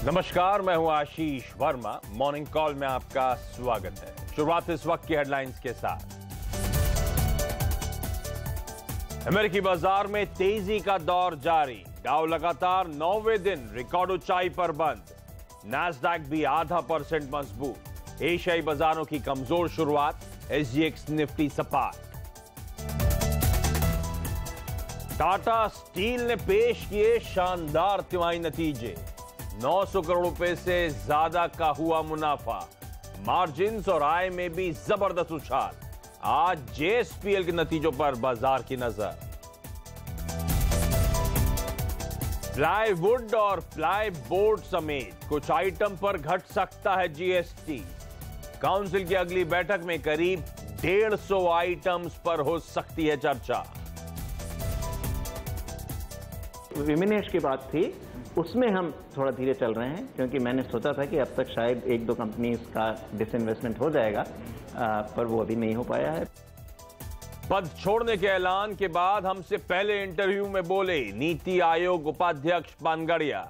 नमस्कार, मैं हूं आशीष वर्मा। मॉर्निंग कॉल में आपका स्वागत है। शुरुआत इस वक्त की हेडलाइंस के साथ। अमेरिकी बाजार में तेजी का दौर जारी। डाउ लगातार 9वें दिन रिकॉर्ड ऊंचाई पर बंद। नैस्डैक भी 0.5% मजबूत। एशियाई बाजारों की कमजोर शुरुआत। एसजीएक्स निफ्टी सपाट। टाटा स्टील ने पेश किए शानदार तिमाही नतीजे। 900 करोड़ रुपए से ज्यादा का हुआ मुनाफा। मार्जिन्स और आय में भी जबरदस्त उछाल। आज जेएसपीएल के नतीजों पर बाजार की नजर। प्लाईवुड और प्लाईबोर्ड समेत कुछ आइटम पर घट सकता है जीएसटी। काउंसिल की अगली बैठक में करीब 150 आइटम्स पर हो सकती है चर्चा। विनिवेश की बात थी, उसमें हम थोड़ा धीरे चल रहे हैं क्योंकि मैंने सोचा था कि अब तक शायद 1-2 कंपनीज का डिसइन्वेस्टमेंट हो जाएगा, पर वो अभी नहीं हो पाया है। पद छोड़ने के ऐलान के बाद हमसे पहले इंटरव्यू में बोले नीति आयोग उपाध्यक्ष पानगड़िया।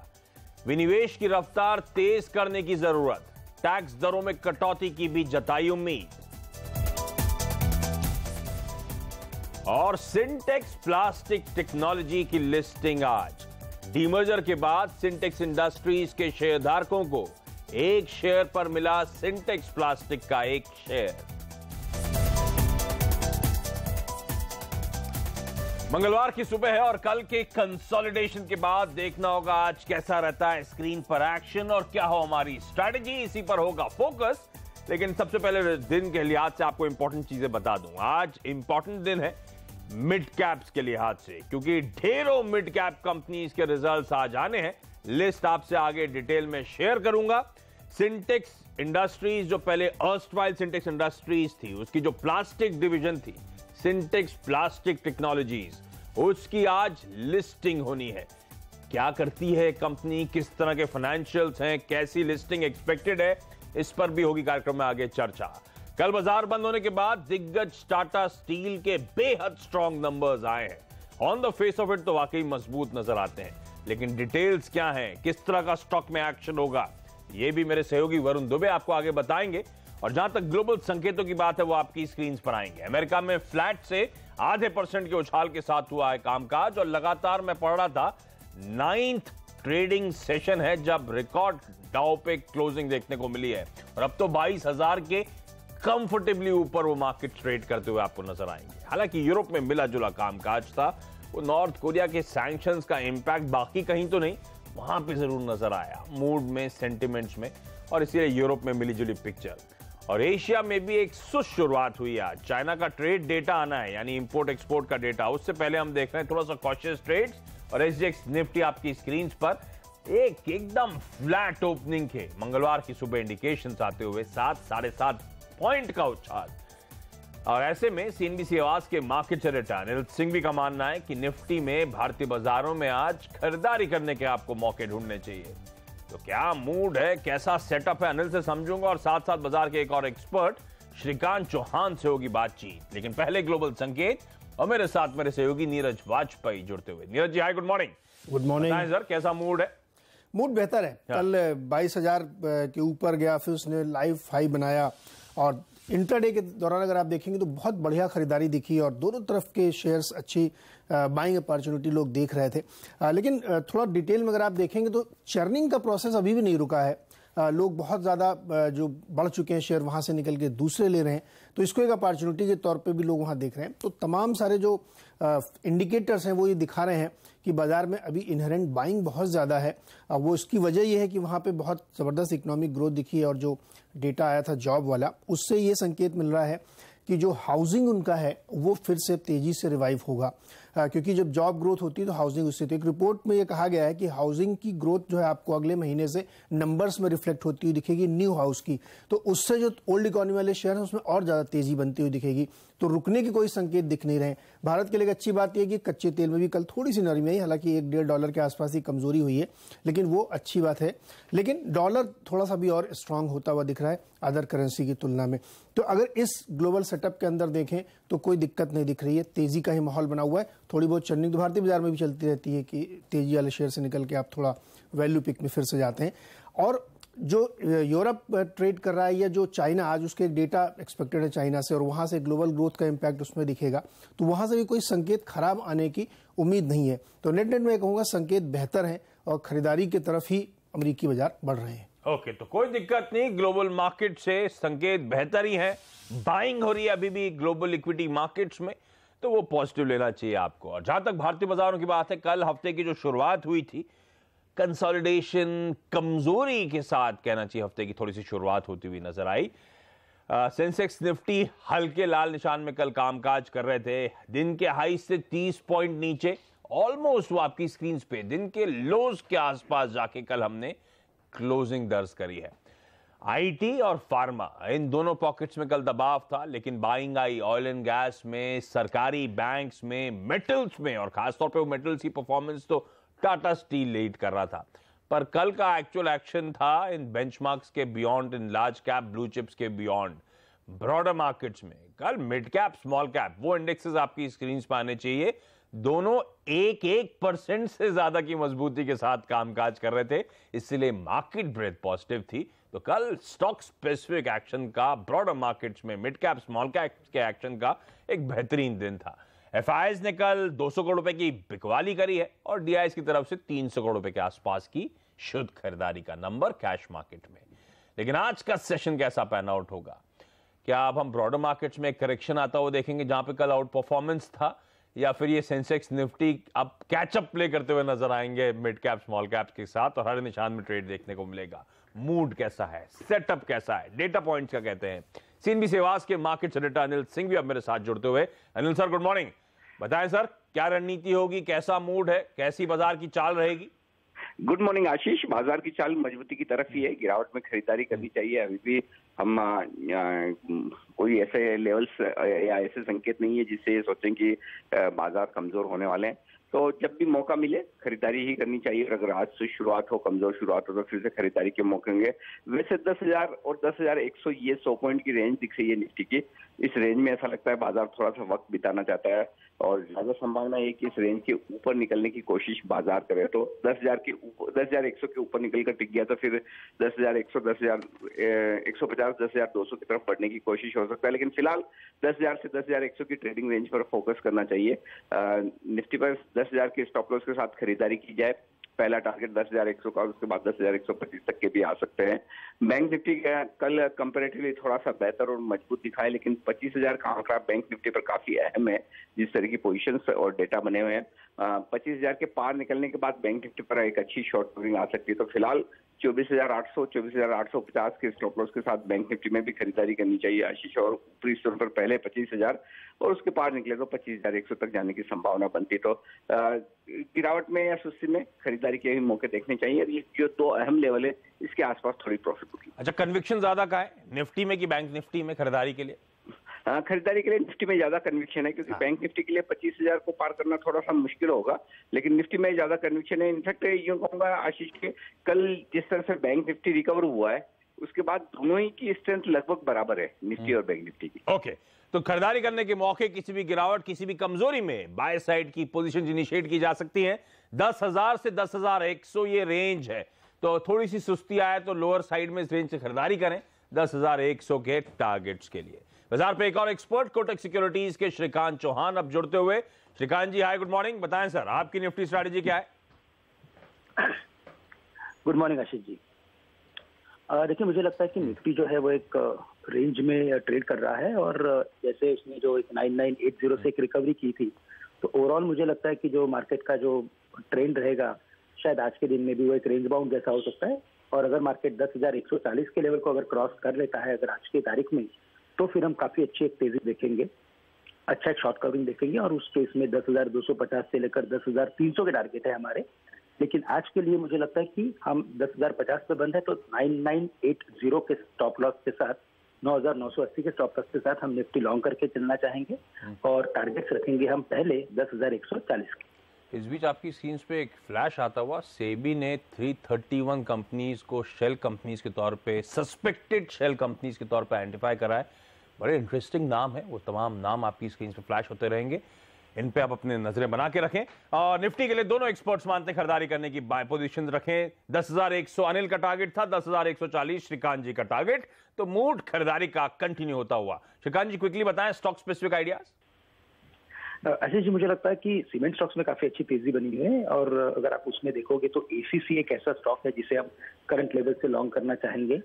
विनिवेश की रफ्तार तेज करने की जरूरत। टैक्स दरों में कटौती की भी जताई उम्मीद। और सिंटेक्स प्लास्टिक टेक्नोलॉजी की लिस्टिंग आज। डीमर्जर के बाद सिंटेक्स इंडस्ट्रीज के शेयरधारकों को एक शेयर पर मिला सिंटेक्स प्लास्टिक का एक शेयर। मंगलवार की सुबह है और कल के कंसोलिडेशन के बाद देखना होगा आज कैसा रहता है स्क्रीन पर एक्शन और क्या हो हमारी स्ट्रैटेजी, इसी पर होगा फोकस। लेकिन सबसे पहले दिन के लिहाज से आपको इंपॉर्टेंट चीजें बता दूं। आज इंपॉर्टेंट दिन है मिड कैप्स के लिहाज से, क्योंकि ढेरों मिड कैप कंपनीज के रिजल्ट्स आज आने हैं। लिस्ट आपसे आगे डिटेल में शेयर करूंगा। सिंटेक्स इंडस्ट्रीज जो पहले अर्स्टवाइल सिंटेक्स इंडस्ट्रीज थी, उसकी जो प्लास्टिक डिवीजन थी सिंटेक्स प्लास्टिक टेक्नोलॉजीज, उसकी आज लिस्टिंग होनी है। क्या करती है कंपनी, किस तरह के फाइनेंशियल्स हैं, कैसी लिस्टिंग एक्सपेक्टेड है, इस पर भी होगी कार्यक्रम में आगे चर्चा। कल बाजार बंद होने के बाद दिग्गज टाटा स्टील के बेहद स्ट्रॉन्ग नंबर्स आए हैं। On the face of it तो वाकई मजबूत नजर आते हैं, लेकिन डिटेल्स क्या हैं, किस तरह का स्टॉक में एक्शन होगा, यह भी मेरे सहयोगी वरुण दुबे आपको आगे बताएंगे। और जहां तक ग्लोबल संकेतों की बात है वो आपकी स्क्रीन पर आएंगे। अमेरिका में फ्लैट से 0.5% के उछाल के साथ हुआ है कामकाज और लगातार मैं पढ़ रहा था 9th ट्रेडिंग सेशन है जब रिकॉर्ड डाउ पे क्लोजिंग देखने को मिली है और अब तो 22,000 के कंफर्टेबली ऊपर वो मार्केट ट्रेड करते हुए आपको नजर आएंगे। हालांकि यूरोप में मिला जुला कामकाज था। वो नॉर्थ कोरिया के सैंक्शंस का इंपैक्ट बाकी कहीं तो नहीं, वहां पे जरूर नजर आया मूड में, सेंटिमेंट्स में, और इसीलिए यूरोप में मिली जुली पिक्चर। और एशिया में भी एक सुस्त शुरुआत हुई आज। चाइना का ट्रेड डेटा आना है, यानी इंपोर्ट एक्सपोर्ट का डेटा। उससे पहले हम देख रहे हैं थोड़ा सा कॉशियस ट्रेड्स और एसजीएक्स निफ्टी आपकी स्क्रीन पर एक एकदम फ्लैट ओपनिंग के मंगलवार की सुबह इंडिकेशंस आते हुए 7-7.5 पॉइंट का उछाल। और ऐसे में सीएनबीसी आवाज के मार्केट चैटर अनिल सिंह भी का मानना है कि निफ्टी में भारतीय बाजारों में आज खरीदारी करने के आपको मौके ढूंढने चाहिए। तो क्या मूड है, कैसा सेटअप है, अनिल से समझूंगा और साथ साथ बाजार के एक और एक्सपर्ट श्रीकांत चौहान से होगी बातचीत। लेकिन पहले ग्लोबल संकेत और मेरे साथ मेरे सहयोगी नीरज वाजपेयी जुड़ते हुए। Neeraj ji, hi, good morning. Good morning sir, कैसा मूड है? मूड बेहतर है। कल 22,000 के ऊपर गया, फिर उसने लाइव हाई बनाया और इंट्राडे के दौरान अगर आप देखेंगे तो बहुत बढ़िया खरीदारी दिखी और दोनों तरफ के शेयर्स अच्छी बाइंग अपॉर्चुनिटी लोग देख रहे थे। लेकिन थोड़ा डिटेल में अगर आप देखेंगे तो चर्निंग का प्रोसेस अभी भी नहीं रुका है। लोग बहुत ज़्यादा जो बढ़ चुके हैं शेयर वहाँ से निकल के दूसरे ले रहे हैं, तो इसको एक अपॉर्चुनिटी के तौर पे भी लोग वहाँ देख रहे हैं। तो तमाम सारे जो इंडिकेटर्स हैं वो ये दिखा रहे हैं कि बाजार में अभी इनहेरेंट बाइंग बहुत ज़्यादा है। वो इसकी वजह ये है कि वहाँ पे बहुत ज़बरदस्त इकोनॉमिक ग्रोथ दिखी है और जो डेटा आया था जॉब वाला, उससे ये संकेत मिल रहा है कि जो हाउसिंग उनका है वो फिर से तेजी से रिवाइव होगा, क्योंकि जब जॉब ग्रोथ होती है तो हाउसिंग उससे। तो एक रिपोर्ट में ये कहा गया है कि हाउसिंग की ग्रोथ जो है आपको अगले महीने से नंबर्स में रिफ्लेक्ट होती हुई दिखेगी न्यू हाउस की, तो उससे जो ओल्ड इकोनॉमी वाले शेयर हैं उसमें और ज़्यादा तेजी बनती हुई दिखेगी। तो रुकने के कोई संकेत दिख नहीं रहे। भारत के लिए अच्छी बात यह कि कच्चे तेल में भी कल थोड़ी सी नरमी आई, हालांकि $1-1.5 के आसपास ही कमजोरी हुई है, लेकिन वो अच्छी बात है। लेकिन डॉलर थोड़ा सा भी और स्ट्रांग होता हुआ दिख रहा है अदर करेंसी की तुलना में। तो अगर इस ग्लोबल सेटअप के अंदर देखें तो कोई दिक्कत नहीं दिख रही है, तेजी का ही माहौल बना हुआ है। थोड़ी बहुत चर्निंग तो भारतीय बाजार में भी चलती रहती है कि तेजी वाले शेयर से निकल के आप थोड़ा वैल्यू पिक में फिर से जाते हैं। और जो यूरोप ट्रेड कर रहा है या जो चाइना, आज उसके डेटा एक्सपेक्टेड है चाइना से और वहां से ग्लोबल ग्रोथ का इम्पैक्ट उसमें दिखेगा, तो वहां से भी कोई संकेत खराब आने की उम्मीद नहीं है। तो नेट में कहूंगा संकेत बेहतर है और खरीदारी की तरफ ही अमेरिकी बाजार बढ़ रहे हैं। ओके, तो कोई दिक्कत नहीं, ग्लोबल मार्केट से संकेत बेहतर ही है, बाइंग हो रही है अभी भी ग्लोबल इक्विटी मार्केट्स में, तो वो पॉजिटिव लेना चाहिए आपको। और जहां तक भारतीय बाजारों की बात है, कल हफ्ते की जो शुरुआत हुई थी कंसोलिडेशन कमजोरी के साथ, कहना चाहिए हफ्ते की थोड़ी सी शुरुआत होती हुई नजर आई। सेंसेक्स निफ्टी हल्के लाल निशान में कल कामकाज कर रहे थे, दिन के हाई से 30 पॉइंट नीचे, ऑलमोस्ट वो आपकी स्क्रीन पे दिन के लोज के आसपास जाके कल हमने क्लोजिंग दर्ज करी है। आईटी और फार्मा, इन दोनों पॉकेट्स में कल दबाव था, लेकिन buying I oil and gas में, सरकारी बैंक्स में, मेटल्स में, और खासतौर पे वो मेटल्स की परफॉर्मेंस तो टाटा स्टील लीड कर रहा था। पर कल का एक्चुअल एक्शन था इन बेंचमार्क्स के beyond, in large cap blue chips के बियॉन्ड, ब्रॉडर मार्केट्स में। कल मिड कैप, स्मॉल कैप, वो इंडेक्सेस आपकी स्क्रीन पर आने चाहिए, दोनों 1% से ज्यादा की मजबूती के साथ कामकाज कर रहे थे, इसलिए मार्केट ब्रेथ पॉजिटिव थी। तो कल स्टॉक स्पेसिफिक एक्शन का, ब्रॉडर मार्केट्स में मिड कैप स्मॉल कैप के एक्शन का एक बेहतरीन दिन था। एफआईआईज ने कल 200 करोड़ रुपए की बिकवाली करी है और डीआईएस की तरफ से 300 करोड़ रुपए के आसपास की शुद्ध खरीदारी का नंबर कैश मार्केट में। लेकिन आज का सेशन कैसा पैन आउट होगा? क्या अब हम ब्रॉडर मार्केट्स में एक करेक्शन आता हुआ देखेंगे जहां पे कल आउट परफॉर्मेंस था, या फिर ये सेंसेक्स निफ्टी अब कैचअप प्ले करते हुए नजर आएंगे मिड कैप स्मॉल कैप के साथ और हर निशान में ट्रेड देखने को मिलेगा? मूड कैसा है, सेटअप कैसा है, डेटा पॉइंट्स क्या कहते हैं? सीएनबी सेवास के मार्केट एडिटर अनिल सिंह भी अब मेरे साथ जुड़ते हुए। Anil sir, good morning. बताएं सर, क्या रणनीति होगी, कैसा मूड है, कैसी बाजार की चाल रहेगी? गुड मॉर्निंग आशीष। बाजार की चाल मजबूती की तरफ ही है, गिरावट में खरीदारी करनी चाहिए। अभी भी हम कोई ऐसे लेवल्स या ऐसे संकेत नहीं है जिससे ये सोचें कि बाजार कमजोर होने वाले हैं। तो जब भी मौका मिले खरीदारी ही करनी चाहिए। और अगर आज से शुरुआत हो, कमजोर शुरुआत हो, तो फिर से खरीदारी के मौके होंगे। वैसे 10,000 और 10,100 ये 100 पॉइंट की रेंज दिख रही है निफ्टी की। इस रेंज में ऐसा लगता है बाजार थोड़ा सा वक्त बिताना चाहता है और ज्यादा संभावना है कि इस रेंज के ऊपर निकलने की कोशिश बाजार करे। तो 10,000 के ऊपर, 10,100 के ऊपर निकलकर टिक गया तो फिर 10,100, 10,150, 10,200 की तरफ बढ़ने की कोशिश हो सकता है। लेकिन फिलहाल 10,000 से 10,100 की ट्रेडिंग रेंज पर फोकस करना चाहिए। निफ्टी पर 10,000 के स्टॉप लॉस के साथ खरीदारी की जाए। पहला टारगेट 10,100 का और उसके बाद 10,125 तक के भी आ सकते हैं। बैंक निफ्टी कल कंपैरेटिवली थोड़ा सा बेहतर और मजबूत दिखा है, लेकिन 25,000 का आंकड़ा बैंक निफ्टी पर काफी अहम है जिस तरह की पोजीशंस और डेटा बने हुए हैं। 25,000 के पार निकलने के बाद बैंक निफ्टी पर एक अच्छी शॉर्ट कवरिंग आ सकती है। तो फिलहाल 24,800, 24,850 के स्टॉप लॉस के साथ बैंक निफ्टी में भी खरीदारी करनी चाहिए आशीष। और ऊपरी स्तर पर पहले 25,000 और उसके पार निकले तो 25,100 तक जाने की संभावना बनती। तो गिरावट में या सुस्ती में खरीदारी के भी मौके देखने चाहिए। ये जो दो अहम लेवल है, इसके आसपास थोड़ी प्रॉफिट होगी। अच्छा, कन्विक्शन ज्यादा का है निफ्टी में कि बैंक निफ्टी में खरीदारी के लिए? खरीदारी के लिए निफ्टी में ज्यादा कन्विक्शन है, क्योंकि बैंक निफ्टी के लिए 25,000 को पार करना थोड़ा सा मुश्किल होगा, लेकिन निफ्टी में ज्यादा कन्विक्शन है। इनफैक्ट यूं कहूंगा आशीष के, कल जिस तरह से बैंक निफ्टी रिकवर हुआ है उसके बाद दोनों ही की स्ट्रेंथ लगभग बराबर है, निफ्टी और बैंक निफ्टी की। ओके, तो खरीदारी करने के मौके किसी भी गिरावट, किसी भी कमजोरी में बाय साइड की पोजीशन इनिशिएट की जा सकती है। 10,000 से 10,100 ये रेंज है, तो थोड़ी सी सुस्ती आए तो लोअर साइड में इस रेंज से खरीदारी करें 10,100 के टारगेट्स के लिए। बाजार पे एक और एक्सपर्ट कोटक सिक्योरिटीज के श्रीकांत चौहान अब जुड़ते हुए। श्रीकांत जी, हाय, गुड मॉर्निंग। बताएं सर, आपकी निफ्टी स्ट्रैटेजी क्या है? Good morning Ashish ji. देखिए, मुझे लगता है कि निफ्टी जो है वो एक रेंज में ट्रेड कर रहा है और जैसे इसने जो 9980 से एक रिकवरी की थी, तो ओवरऑल मुझे लगता है कि जो मार्केट का जो ट्रेंड रहेगा शायद आज के दिन में भी वो एक रेंज बाउंड जैसा हो सकता है। और अगर मार्केट 10,140 के लेवल को अगर क्रॉस कर लेता है अगर आज की तारीख में, तो फिर हम काफी अच्छी एक तेजी देखेंगे, अच्छा एक शॉर्ट कवरिंग देखेंगे। और उस केस में 10,250 से लेकर 10,300 के टारगेट है हमारे। लेकिन आज के लिए मुझे लगता है कि हम 10,050 पे बंद है, तो 9980 के स्टॉप लॉस के साथ, 9,980 के स्टॉप लॉस के साथ हम निफ्टी लॉन्ग करके चलना चाहेंगे और टारगेट्स रखेंगे हम पहले 10,140 के। इस बीच आपकी स्क्रीन पे एक फ्लैश आता हुआ, सेबी ने 331 कंपनीज को शेल कंपनीज के तौर पे, सस्पेक्टेड शेल कंपनीज के तौर पे आइडेंटिफाई करा है। बड़े इंटरेस्टिंग नाम है, वो तमाम नाम आपकी स्क्रीन पे फ्लैश होते रहेंगे। इन पे आप अपने नजरें बना के रखें। और निफ्टी के लिए दोनों एक्सपर्ट्स मानते खरीदारी करने की बाय पोजीशन रखें। 10,100 अनिल का टारगेट था, 10,140 श्रीकांत जी का टारगेट, तो मूड खरीदारी का कंटिन्यू होता हुआ। श्रीकांत जी क्विकली बताएं stock specific ideas. Ashish ji, मुझे लगता है कि सीमेंट स्टॉक्स में काफी अच्छी तेजी बनी है और अगर आप उसमें देखोगे तो एसीसी एक ऐसा स्टॉक है जिसे हम करंट लेवल से लॉन्ग करना चाहेंगे।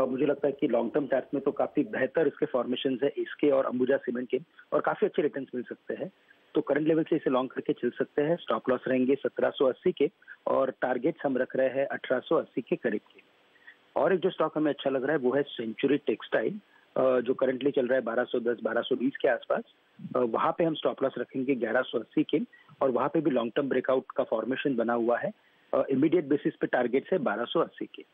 मुझे लगता है कि लॉन्ग टर्म चार्ट में तो काफी बेहतर इसके फॉर्मेशन है इसके और अंबुजा सीमेंट के, और काफी अच्छे रिटर्न्स मिल सकते हैं। तो करंट लेवल से इसे लॉन्ग करके चल सकते हैं। स्टॉप लॉस रहेंगे 1780 के और टारगेट्स हम रख रहे हैं 1880 के करीब के। और एक जो स्टॉक हमें अच्छा लग रहा है वो है सेंचुरी टेक्सटाइल, जो करंटली चल रहा है 1210-1220 के आसपास। वहां पे हम स्टॉप लॉस रखेंगे 1180 के, और वहां पे भी लॉन्ग टर्म ब्रेकआउट का फॉर्मेशन बना हुआ है। इमीडिएट बेसिस पे टारगेट है 1280 के।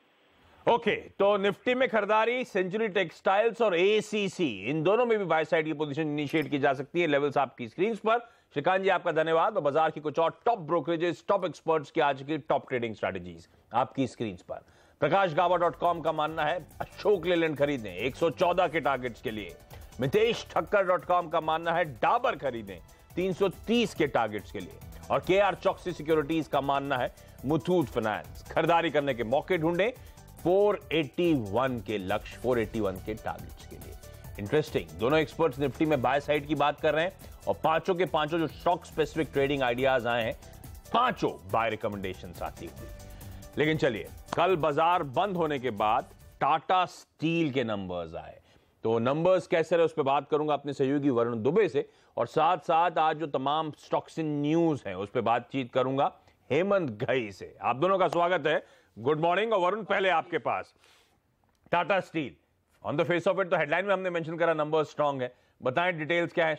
ओके, तो निफ्टी में खरीदारी सेंचुरी टेक्सटाइल्स और एसीसी, इन दोनों में भी बाय साइड की पोजीशन इनिशिएट की जा सकती है। लेवल्स आपकी स्क्रीन पर। श्रीकांत जी आपका धन्यवाद। और बाजार की कुछ और टॉप ब्रोकरेजेस, टॉप एक्सपर्ट्स की आज की टॉप ट्रेडिंग स्ट्रेटजीज आपकी स्क्रीन पर। प्रकाशगावा.com का मानना है अशोक लेलैंड खरीदें 114 के टारगेट्स के लिए। मितेश ठक्कर.com का मानना है डाबर खरीदें 330 के टारगेट्स के लिए। और केआर चौकसी सिक्योरिटीज का मानना है मुथूट फाइनेंस खरीदारी करने के मौके ढूंढें 481 के लक्ष्य, 481 के टारगेट्स के लिए। इंटरेस्टिंग, दोनों एक्सपर्ट्स निफ्टी में बाय साइड की बात कर रहे हैं और पांचों के पांचों जो स्टॉक स्पेसिफिक ट्रेडिंग आइडियाज आए हैं, पांचों बाय रिकमेंडेशंस आती हुई। लेकिन चलिए, कल बाजार बंद होने के बाद टाटा स्टील के नंबर्स आए, तो नंबर्स कैसे रहे उस पर बात करूंगा अपने सहयोगी वरुण दुबे से, और साथ साथ आज जो तमाम स्टॉक्स इन न्यूज हैं उस पर बातचीत करूंगा हेमंत घई से। आप दोनों का स्वागत है, गुड मॉर्निंग। और वरुण, पहले आपके पास Tata steel, on the face of it तो हेडलाइन में हमने मेंशन करा नंबर स्ट्रांग है, बताएं डिटेल्स क्या है।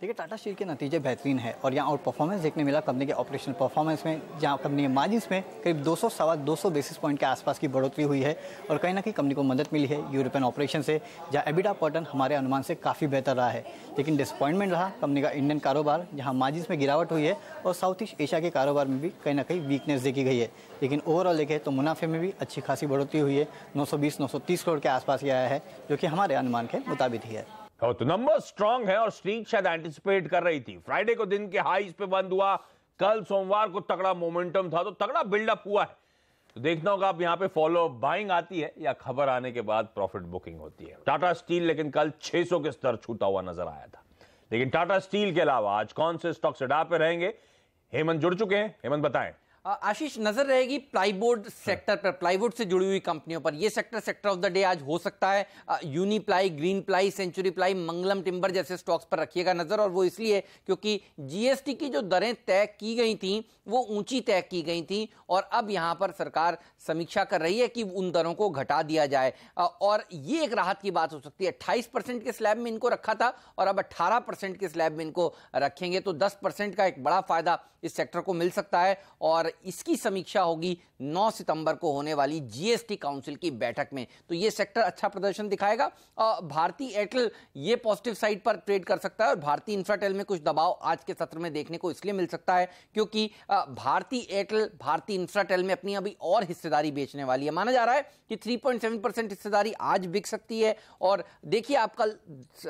देखिए, टाटा स्टील के नतीजे बेहतरीन है और यहाँ आउट परफॉर्मेंस देखने मिला कंपनी के ऑपरेशनल परफॉर्मेंस में, जहाँ कंपनी के मार्जिन्स में करीब 200 बेसिस पॉइंट के आसपास की बढ़ोतरी हुई है। और कहीं ना कहीं कंपनी को मदद मिली है यूरोपियन ऑपरेशन से, जहाँ एबिटा पैटर्न हमारे अनुमान से काफ़ी बेहतर रहा है। लेकिन डिसअपॉइंटमेंट रहा कंपनी का इंडियन कारोबार, जहाँ मार्जिन्स में गिरावट हुई है और साउथ ईस्ट एशिया के कारोबार में भी कहीं ना कहीं वीकनेस देखी गई है। लेकिन ओवरऑल देखें तो मुनाफे में भी अच्छी खासी बढ़ोतरी हुई है, 920-930 करोड़ के आसपास ही आया है, जो कि हमारे अनुमान के मुताबिक ही है। तो नंबर स्ट्रांग है और स्ट्रीट शायद एंटिसिपेट कर रही थी। फ्राइडे को दिन के हाईज पे बंद हुआ, कल सोमवार को तगड़ा मोमेंटम था, तो तगड़ा बिल्डअप हुआ है। तो देखना होगा आप यहां पे फॉलो बाइंग आती है या खबर आने के बाद प्रॉफिट बुकिंग होती है। टाटा स्टील लेकिन कल 600 के स्तर छूता हुआ नजर आया था। लेकिन टाटा स्टील के अलावा आज कौन से स्टॉक सेटअप पे रहेंगे, हेमंत जुड़ चुके हैं, हेमंत बताएं। आशीष, नजर रहेगी प्लाईबोर्ड सेक्टर पर, प्लाईवुड से जुड़ी हुई कंपनियों पर। ये सेक्टर ऑफ द डे आज हो सकता है। यूनिप्लाई, ग्रीन प्लाई, सेंचुरी प्लाई, मंगलम टिम्बर जैसे स्टॉक्स पर रखिएगा नजर। और वो इसलिए क्योंकि जीएसटी की जो दरें तय की गई थी वो ऊंची तय की गई थी और अब यहां पर सरकार समीक्षा कर रही है कि उन दरों को घटा दिया जाए और ये एक राहत की बात हो सकती है। 28% के स्लैब में इनको रखा था और अब 18% के स्लैब में इनको रखेंगे, तो 10% का एक बड़ा फायदा इस सेक्टर को मिल सकता है। और इसकी समीक्षा होगी 9 सितंबर को होने वाली जीएसटी काउंसिल की बैठक में, तो ये सेक्टर अच्छा प्रदर्शन दिखाएगा। भारती एयरटेल ये पॉजिटिव साइड पर ट्रेड कर सकता है और भारती इंफ्राटेल में कुछ दबाव आज के सत्र में देखने को इसलिए मिल सकता है क्योंकि भारती एयरटेल भारती इंफ्राटेल में अपनी अभी और हिस्सेदारी बेचने वाली है। माना जा रहा है कि 3.7% हिस्सेदारी आज बिक सकती है। और देखिए आप कल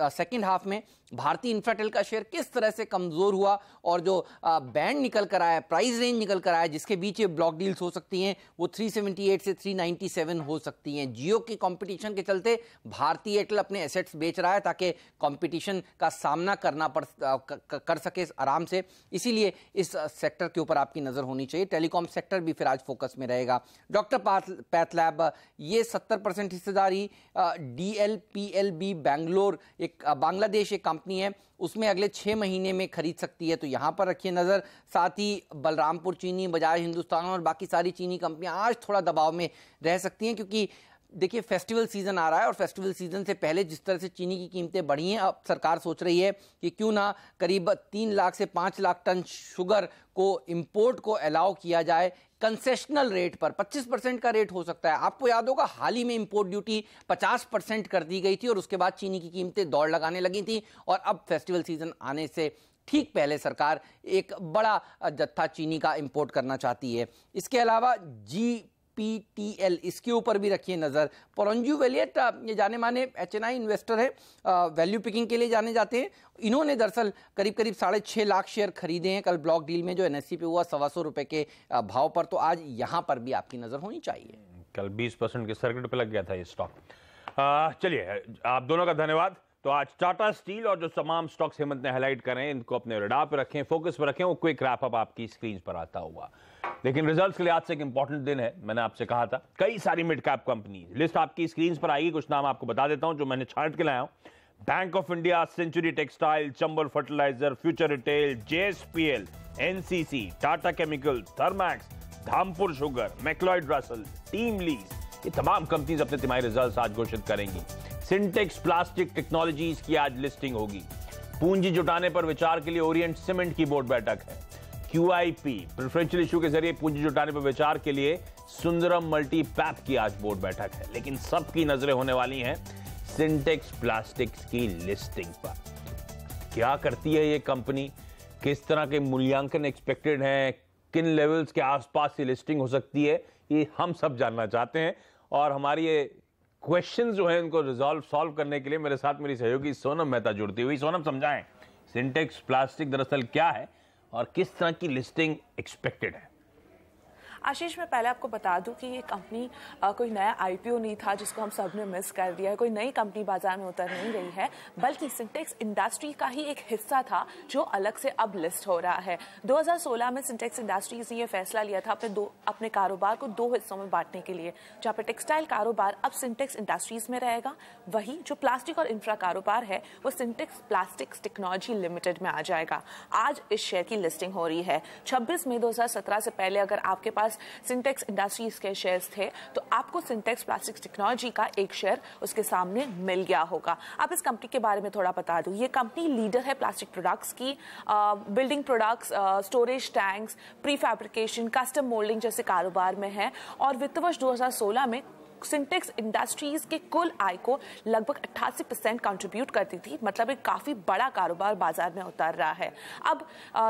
सेकेंड हाफ में भारती इंफ्राटेल का शेयर किस तरह से कमजोर हुआ और जो बैंड निकल कर आया, प्राइस रेंज निकल कर आया जिसके बीच ये ब्लॉक डील्स हो सकती हैं, वो 378 से 397 हो सकती हैं। जियो की कंपटीशन के चलते भारती एयरटेल अपने एसेट्स बेच रहा है ताकि कंपटीशन का सामना कर सके आराम से, इसीलिए इस सेक्टर के ऊपर आपकी नजर होनी चाहिए। टेलीकॉम सेक्टर भी फिर आज फोकस में रहेगा। डॉक्टर पैथ लैब ये 70% हिस्सेदारी, DLPLB बैंगलोर एक बांग्लादेश एक कंपनी है, उसमें अगले 6 महीने में खरीद सकती है, तो यहां पर रखिए नजर। साथ ही बलरामपुर चीनी, बजाज हिंदुस्तान और बाकी सारी चीनी कंपनियां आज थोड़ा दबाव में रह सकती हैं क्योंकि देखिए फेस्टिवल सीजन आ रहा है और फेस्टिवल सीजन से पहले जिस तरह से चीनी की कीमतें बढ़ी हैं, अब सरकार सोच रही है कि क्यों ना करीब 3 लाख से 5 लाख टन शुगर को इंपोर्ट को अलाउ किया जाए कंसेशनल रेट पर। 25% का रेट हो सकता है। आपको याद होगा हाल ही में इंपोर्ट ड्यूटी 50% कर दी गई थी और उसके बाद चीनी की कीमतें दौड़ लगाने लगी थी और अब फेस्टिवल सीजन आने से ठीक पहले सरकार एक बड़ा जत्था चीनी का इंपोर्ट करना चाहती है। इसके अलावा HPTL, इसके ऊपर भी रखिए नजर। पोरंजू वेलियट ये जाने माने HNI इन्वेस्टर है, वैल्यू पिकिंग के लिए जाने जाते हैं। इन्होंने दरअसल करीब 6.5 लाख शेयर खरीदे हैं कल ब्लॉक डील में जो NSE पे हुआ 125 रुपए के भाव पर, तो आज यहां पर भी आपकी नजर होनी चाहिए। कल 20% के सर्किट पे लग गया था ये स्टॉक। चलिए, आप दोनों का धन्यवाद। तो आज टाटा स्टील और जो तमाम स्टॉक्स हेमंत ने हाईलाइट करें, इनको अपने रडार पे रखें, फोकस पे रखें। वो क्विक रैप अप आपकी स्क्रीन पर आता हुआ, लेकिन रिजल्ट्स के लिए आज से एक इंपॉर्टेंट दिन है। मैंने आपसे कहा था कई सारी मिड कैप कंपनी लिस्ट आपकी स्क्रीन पर आएगी। कुछ नाम आपको बता देता हूं जो मैंने छांट के लाया हूं। Bank of India, Century Textile, Chambal Fertiliser, Future Retail, JSPL, NCC, Tata Chemical, Thermax, Dhampur Sugar, McLeod Russel, TeamLease, ये तमाम कंपनीज अपने तिमाही रिजल्ट्स आज घोषित करेंगी। सिंटेक्स प्लास्टिक टेक्नोलॉजीज की आज लिस्टिंग होगी। पूंजी जुटाने पर विचार के लिए ओरिएंट सीमेंट की बोर्ड बैठक है। QIP प्रेफरेंशियल इशू के जरिए पूंजी जुटाने पर विचार के लिए सुंदरम मल्टीपैप की आज बोर्ड बैठक है। लेकिन सबकी नजरें होने वाली हैं सिंटेक्स प्लास्टिक्स की लिस्टिंग पर। क्या करती है ये कंपनी, किस तरह के मूल्यांकन एक्सपेक्टेड हैं, किन लेवल्स के आसपास ये लिस्टिंग हो सकती है, ये हम सब जानना चाहते हैं। और हमारी ये क्वेश्चन जो है इनको सॉल्व करने के लिए मेरे साथ मेरी सहयोगी सोनम मेहता जुड़ती हुई। सोनम, समझाएं सिंटेक्स प्लास्टिक दरअसल क्या है और किस तरह की लिस्टिंग एक्सपेक्टेड है। आशीष, मैं पहले आपको बता दूं कि ये कंपनी कोई नया IPO नहीं था जिसको हम सब ने मिस कर दिया है। कोई नई कंपनी बाजार में उतर नहीं रही है, बल्कि सिंटेक्स इंडस्ट्री का ही एक हिस्सा था जो अलग से अब लिस्ट हो रहा है। 2016 में सिंटेक्स इंडस्ट्रीज ने यह फैसला लिया था अपने कारोबार को 2 हिस्सों में बांटने के लिए, जहां पर टेक्सटाइल कारोबार अब सिंटेक्स इंडस्ट्रीज में रहेगा, वही जो प्लास्टिक और इंफ्रा कारोबार है वो सिंटेक्स प्लास्टिक्स टेक्नोलॉजी लिमिटेड में आ जाएगा। आज इस शेयर की लिस्टिंग हो रही है। 26 मई 2017 से पहले अगर आपके पास सिंटेक्स इंडस्ट्रीज के शेयर्स थे तो आपको सिंटेक्स प्लास्टिक्स टेक्नोलॉजी का एक शेयर उसके सामने मिल गया होगा। अब इस कंपनी के बारे में थोड़ा बता दूं। ये कंपनी लीडर है प्लास्टिक प्रोडक्ट्स की, building products, storage tanks, pre fabrication, custom moulding जैसे कारोबार में है। और वित्त वर्ष 2016 में सिंटेक्स इंडस्ट्रीज के कुल आय को लगभग 88% कंट्रीब्यूट करती थी। मतलब एक काफी बड़ा कारोबार बाजार में उतर रहा है। अब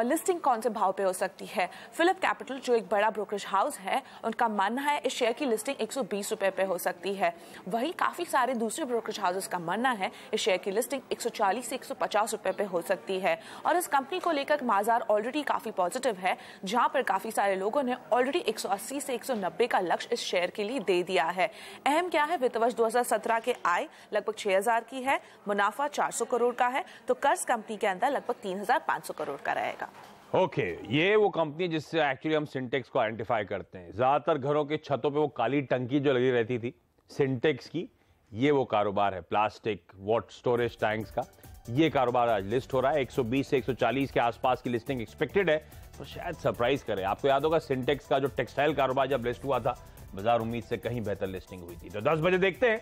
लिस्टिंग कौन से भाव पे हो सकती है? फिलिप कैपिटल जो एक बड़ा ब्रोकरेज हाउस है, उनका मानना है इस शेयर की लिस्टिंग 120 रुपए पे हो सकती है। वही काफी सारे दूसरे ब्रोकरेज हाउसेस का मानना है इस शेयर की लिस्टिंग 140 से 150 रुपए पे हो सकती है। और इस कंपनी को लेकर बाजार ऑलरेडी काफी पॉजिटिव है, जहां पर काफी सारे लोगों ने ऑलरेडी 180 से 190 का लक्ष्य इस शेयर के लिए दे दिया है। अहम क्या है, वित्त वर्ष 2017 के आय लगभग 6000 की है, मुनाफा 400 करोड़ का है, तो कर्ज कंपनी के अंदर लगभग 3500 करोड़ का रहेगा। ओके, ये वो कंपनी जिससे एक्चुअली हम सिंटेक्स को आइडेंटिफाई करते हैं। ज्यादातर घरों के छतों पे वो काली टंकी जो लगी रहती थी सिंटेक्स की, ये वो कारोबार है प्लास्टिक वाटर स्टोरेज टैंक्स का। ये कारोबार आज लिस्ट हो रहा है। 120 से 140 के आसपास की लिस्टिंग एक्सपेक्टेड है, तो शायद सरप्राइज करे। आपको याद होगा सिंटेक्स का जो टेक्सटाइल कारोबार जब लिस्ट हुआ था, बाजार उम्मीद से कहीं बेहतर लिस्टिंग हुई थी। तो 10 बजे देखते हैं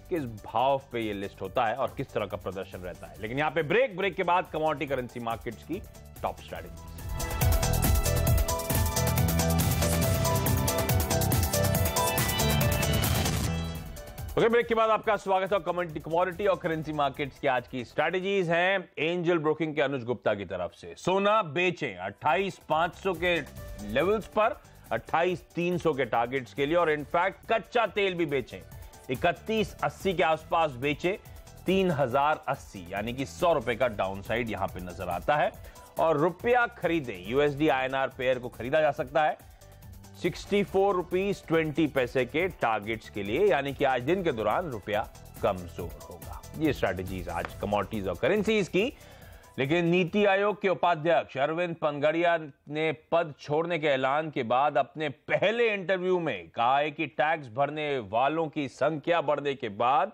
किस भाव पे ये लिस्ट होता है और किस तरह का प्रदर्शन रहता है। लेकिन यहां पे ब्रेक के बाद कमोडिटी करेंसी मार्केट्स की टॉप स्ट्रैटेजी। ब्रेक के बाद आपका स्वागत है। कमोडिटी और करेंसी मार्केट्स की आज की स्ट्रैटेजीज हैं एंजल ब्रोकिंग के अनुज गुप्ता की तरफ से। सोना बेचें 28,500 के लेवल्स पर 28,300 के टारगेट्स के लिए, और इनफैक्ट कच्चा तेल भी बेचें 3180 के आसपास बेचें 3080, यानी कि 100 रुपए का डाउन साइड यहां पे नजर आता है। और रुपया खरीदें, USD INR पेयर को खरीदा जा सकता है 64 रुपीज 20 पैसे के टारगेट्स के लिए, यानी कि आज दिन के दौरान रुपया कमजोर होगा। ये स्ट्रैटेजीज आज कमोडिटीज और करेंसीज की। लेकिन नीति आयोग के उपाध्यक्ष अरविंद पंगड़िया ने पद छोड़ने के ऐलान के बाद अपने पहले इंटरव्यू में कहा है कि टैक्स भरने वालों की संख्या बढ़ने के बाद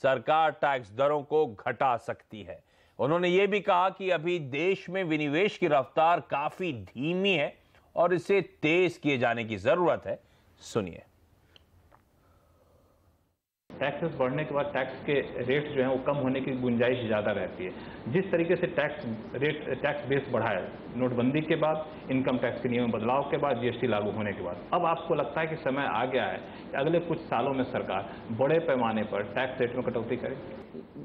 सरकार टैक्स दरों को घटा सकती है। उन्होंने यह भी कहा कि अभी देश में विनिवेश की रफ्तार काफी धीमी है और इसे तेज किए जाने की जरूरत है। सुनिए। टैक्सेस बढ़ने के बाद टैक्स के रेट जो है वो कम होने की गुंजाइश ज़्यादा रहती है। जिस तरीके से टैक्स बेस बढ़ा है नोटबंदी के बाद, इनकम टैक्स के नियम में बदलाव के बाद, GST लागू होने के बाद, अब आपको लगता है कि समय आ गया है कि अगले कुछ सालों में सरकार बड़े पैमाने पर टैक्स रेट में कटौती करे?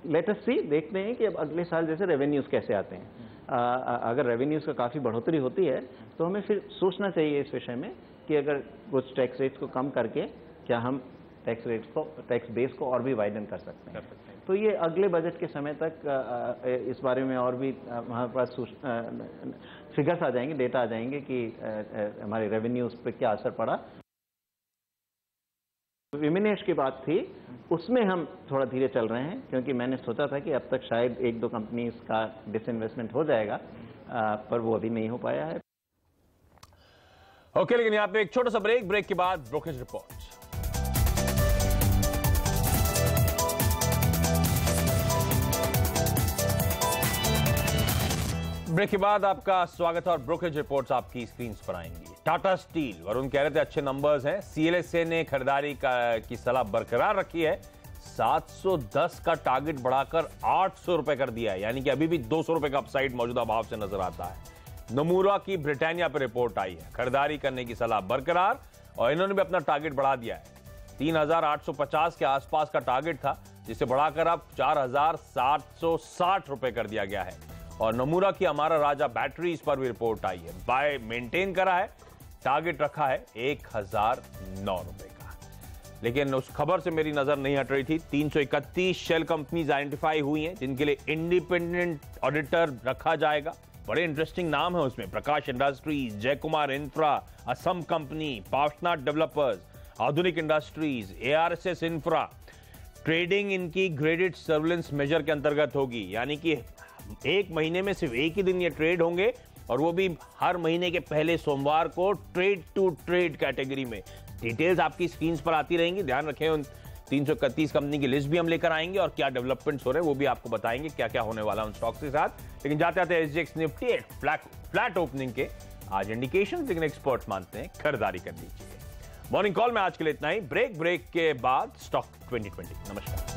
लेट अस सी, देखते हैं कि अब अगले साल जैसे रेवेन्यूज कैसे आते हैं। अगर रेवेन्यूज का काफ़ी बढ़ोतरी होती है तो हमें फिर सोचना चाहिए इस विषय में कि अगर कुछ टैक्स रेट्स को कम करके क्या हम टैक्स बेस को और भी वाइडन कर सकते हैं। तो ये अगले बजट के समय तक इस बारे में और भी हमारे पास फिगर्स आ जाएंगे, डेटा आ जाएंगे कि हमारे रेवेन्यूज पे क्या असर पड़ा। विमिनेश की बात थी, उसमें हम थोड़ा धीरे चल रहे हैं क्योंकि मैंने सोचा था कि अब तक शायद 1-2 कंपनीज का डिसइन्वेस्टमेंट हो जाएगा, पर वो अभी नहीं हो पाया है। ओके, लेकिन यहाँ पे एक छोटा सा ब्रेक के बाद ब्रोकरेज रिपोर्ट। ब्रेक के बाद आपका स्वागत है और ब्रोकरेज रिपोर्ट्स आपकी स्क्रीन पर आएंगी। टाटा स्टील, वरुण कह रहे थे अच्छे नंबर्स हैं। सीएलएसए ने खरीदारी की सलाह बरकरार रखी है, 710 का टारगेट बढ़ाकर 800 रुपए कर दिया है, यानी कि अभी भी 200 रुपए का अपसाइड मौजूदा भाव से नजर आता है। नमूरा की ब्रिटानिया पर रिपोर्ट आई है, खरीदारी करने की सलाह बरकरार और इन्होंने भी अपना टारगेट बढ़ा दिया है। 3850 के आसपास का टारगेट था, जिसे बढ़ाकर अब 4760 रुपए कर दिया गया है। और नमूरा की हमारा राजा बैटरीज पर भी रिपोर्ट आई है, बाय मेंटेन करा है, टारगेट रखा है 1009 रुपए का। लेकिन उस खबर से मेरी नजर नहीं हट रही थी। 331 शेल कंपनीज आइडेंटिफाई हुई हैं जिनके लिए इंडिपेंडेंट ऑडिटर रखा जाएगा। बड़े इंटरेस्टिंग नाम है उसमें, Prakash industries, Jaikumar infra, Assam company, Pavnath developers, Adhunik industries, ARSS infra. Trading इनकी ग्रेडेड सर्विलेंस मेजर के अंतर्गत होगी, यानी कि एक महीने में सिर्फ एक ही दिन ये ट्रेड होंगे और वो भी हर महीने के पहले सोमवार को ट्रेड टू ट्रेड कैटेगरी में। डिटेल्स आपकी स्क्रीन पर आती रहेंगी, ध्यान रखें। उन 331 कंपनी की लिस्ट भी हम लेकर आएंगे और क्या डेवलपमेंट्स हो रहे हैं वो भी आपको बताएंगे, क्या क्या होने वाला उन स्टॉक्स के साथ। लेकिन जाते आते SGX निफ्टी फ्लैट ओपनिंग के आज इंडिकेशन, लेकिन एक्सपर्ट्स मानते हैं खरीदारी करनी चाहिए। मॉर्निंग कॉल में आज के लिए इतना ही। ब्रेक के बाद स्टॉक 2020। नमस्कार।